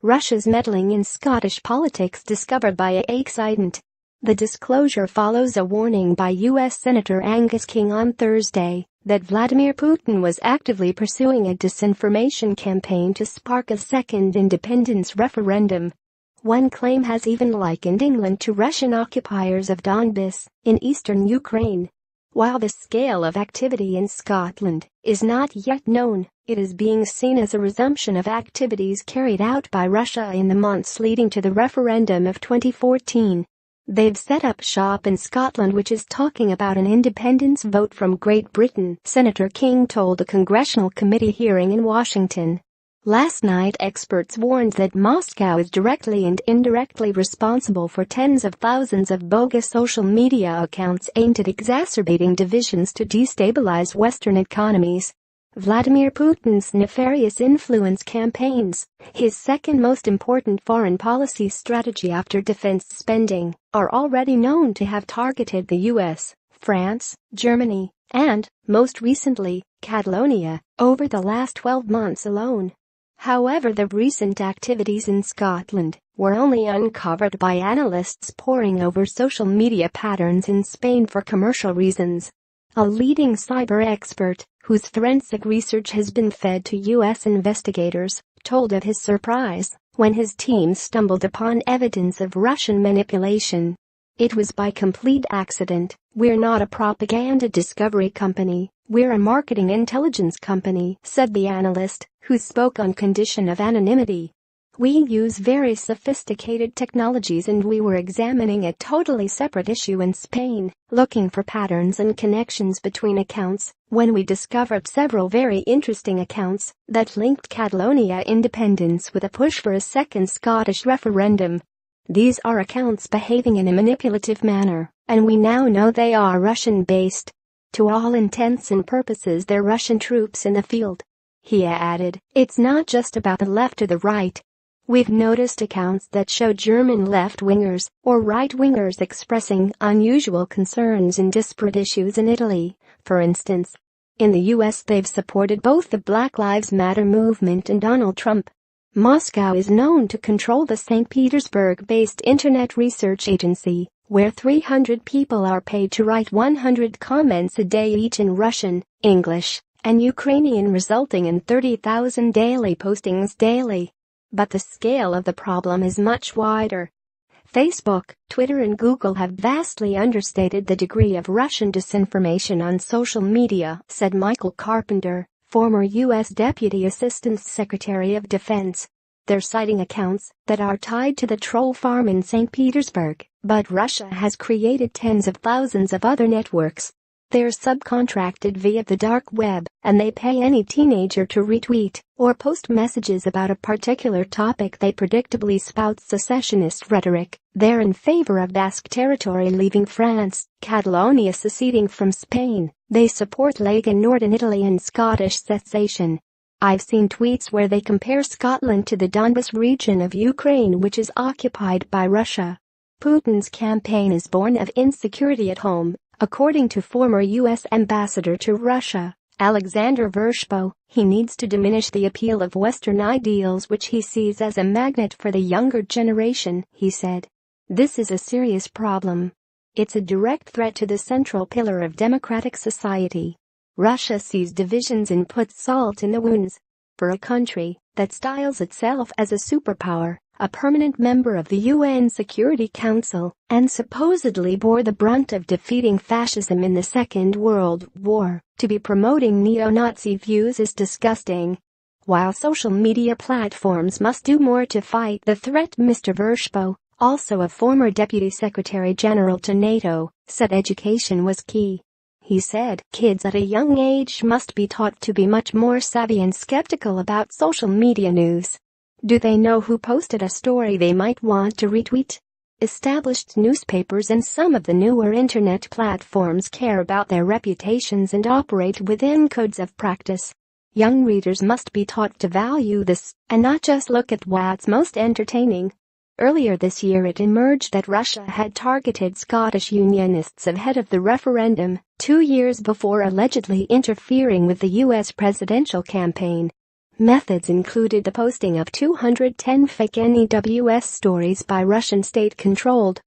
Russia's meddling in Scottish politics discovered by a.ccident. The disclosure follows a warning by US Senator Angus King on Thursday that Vladimir Putin was actively pursuing a disinformation campaign to spark a second independence referendum. One claim has even likened England to Russian occupiers of Donbass in eastern Ukraine. While the scale of activity in Scotland is not yet known, it is being seen as a resumption of activities carried out by Russia in the months leading to the referendum of 2014. They've set up shop in Scotland, which is talking about an independence vote from Great Britain, Senator King told a congressional committee hearing in Washington. Last night, experts warned that Moscow is directly and indirectly responsible for tens of thousands of bogus social media accounts aimed at exacerbating divisions to destabilize Western economies. Vladimir Putin's nefarious influence campaigns, his second most important foreign policy strategy after defense spending, are already known to have targeted the US, France, Germany, and, most recently, Catalonia, over the last 12 months alone. However, the recent activities in Scotland were only uncovered by analysts poring over social media patterns in Spain for commercial reasons. A leading cyber expert, whose forensic research has been fed to U.S. investigators, told of his surprise when his team stumbled upon evidence of Russian manipulation. "It was by complete accident. We're not a propaganda discovery company, we're a marketing intelligence company," said the analyst, who spoke on condition of anonymity. "We use very sophisticated technologies and we were examining a totally separate issue in Spain, looking for patterns and connections between accounts, when we discovered several very interesting accounts that linked Catalonia independence with a push for a second Scottish referendum. These are accounts behaving in a manipulative manner, and we now know they are Russian-based. To all intents and purposes, they're Russian troops in the field." He added, "It's not just about the left or the right. We've noticed accounts that show German left-wingers or right-wingers expressing unusual concerns in disparate issues in Italy, for instance. In the US, they've supported both the Black Lives Matter movement and Donald Trump." Moscow is known to control the St. Petersburg-based internet research agency, where 300 people are paid to write 100 comments a day each in Russian, English, and Ukrainian, resulting in 30,000 daily postings daily. But the scale of the problem is much wider. Facebook, Twitter and Google have vastly understated the degree of Russian disinformation on social media, said Michael Carpenter, former U.S. Deputy Assistant Secretary of Defense. They're citing accounts that are tied to the troll farm in St. Petersburg, but Russia has created tens of thousands of other networks. They're subcontracted via the dark web, and they pay any teenager to retweet or post messages about a particular topic they predictably spout secessionist rhetoric. They're in favor of Basque territory leaving France, Catalonia seceding from Spain. They support Lega Nord in Italy and Scottish secession. I've seen tweets where they compare Scotland to the Donbass region of Ukraine, which is occupied by Russia. Putin's campaign is born of insecurity at home, according to former U.S. Ambassador to Russia, Alexander Vershbo. He needs to diminish the appeal of Western ideals, which he sees as a magnet for the younger generation, he said. "This is a serious problem. It's a direct threat to the central pillar of democratic society. Russia sees divisions and puts salt in the wounds. For a country that styles itself as a superpower, a permanent member of the UN Security Council, and supposedly bore the brunt of defeating fascism in the Second World War, to be promoting neo-Nazi views is disgusting. While social media platforms must do more to fight the threat," Mr. Vershbo, also a former Deputy Secretary General to NATO, said education was key. He said, "Kids at a young age must be taught to be much more savvy and skeptical about social media news. Do they know who posted a story they might want to retweet? Established newspapers and some of the newer internet platforms care about their reputations and operate within codes of practice. Young readers must be taught to value this and not just look at what's most entertaining." Earlier this year, it emerged that Russia had targeted Scottish Unionists ahead of the referendum, 2 years before allegedly interfering with the U.S. presidential campaign. Methods included the posting of 210 fake NEWS stories by Russian state-controlled